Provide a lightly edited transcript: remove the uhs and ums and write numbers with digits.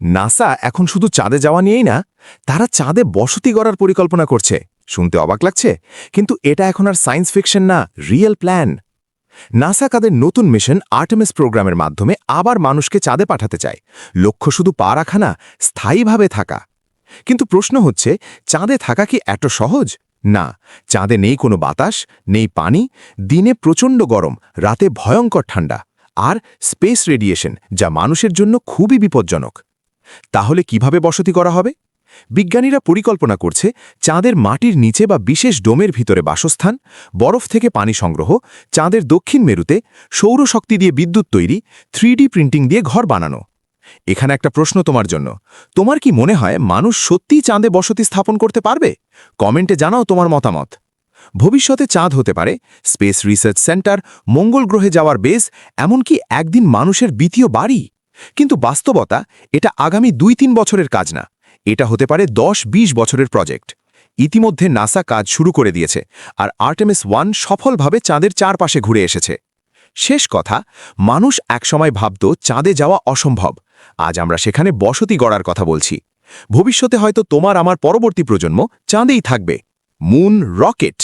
NASA এখন শুধু চাঁদে যাওয়া নিয়েই না, তারা চাঁদে বসতি গড়ার পরিকল্পনা করছে। শুনতে অবাক লাগছে, কিন্তু এটা এখন আর সায়েন্স ফিকশন না, রিয়েল প্ল্যান। নাসা তাদের নতুন মিশন আর্টেমিস প্রোগ্রামের মাধ্যমে আবার মানুষকে চাঁদে পাঠাতে চায়। লক্ষ্য শুধু পা রাখা না, স্থায়ীভাবে থাকা। কিন্তু প্রশ্ন হচ্ছে, চাঁদে থাকা কি এত সহজ? না, চাঁদে নেই কোনো বাতাস, নেই পানি, দিনে প্রচণ্ড গরম, রাতে ভয়ঙ্কর ঠান্ডা, আর স্পেস রেডিয়েশন, যা মানুষের জন্য খুবই বিপজ্জনক। তাহলে কিভাবে বসতি করা হবে? বিজ্ঞানীরা পরিকল্পনা করছে চাঁদের মাটির নিচে বা বিশেষ ডোমের ভিতরে বাসস্থান, বরফ থেকে পানি সংগ্রহ, চাঁদের দক্ষিণ মেরুতে সৌরশক্তি দিয়ে বিদ্যুৎ তৈরি, 3D প্রিন্টিং দিয়ে ঘর বানানো। এখানে একটা প্রশ্ন তোমার জন্য। তোমার কি মনে হয় মানুষ সত্যিই চাঁদে বসতি স্থাপন করতে পারবে? কমেন্টে জানাও তোমার মতামত। ভবিষ্যতে চাঁদ হতে পারে স্পেস রিসার্চ সেন্টার, মঙ্গল গ্রহে যাওয়ার বেস, এমনকি একদিন মানুষের দ্বিতীয় বাড়ি। কিন্তু বাস্তবতা, এটা আগামী 2-3 বছরের কাজ না, এটা হতে পারে 10-20 বছরের প্রজেক্ট। ইতিমধ্যে নাসা কাজ শুরু করে দিয়েছে, আর আর্টেমিস 1 সফলভাবে চাঁদের চারপাশে ঘুরে এসেছে। শেষ কথা, মানুষ একসময় ভাবত চাঁদে যাওয়া অসম্ভব। আজ আমরা সেখানে বসতি গড়ার কথা বলছি। ভবিষ্যতে হয়তো তোমার আমার পরবর্তী প্রজন্ম চাঁদেই থাকবে। Moon rocket.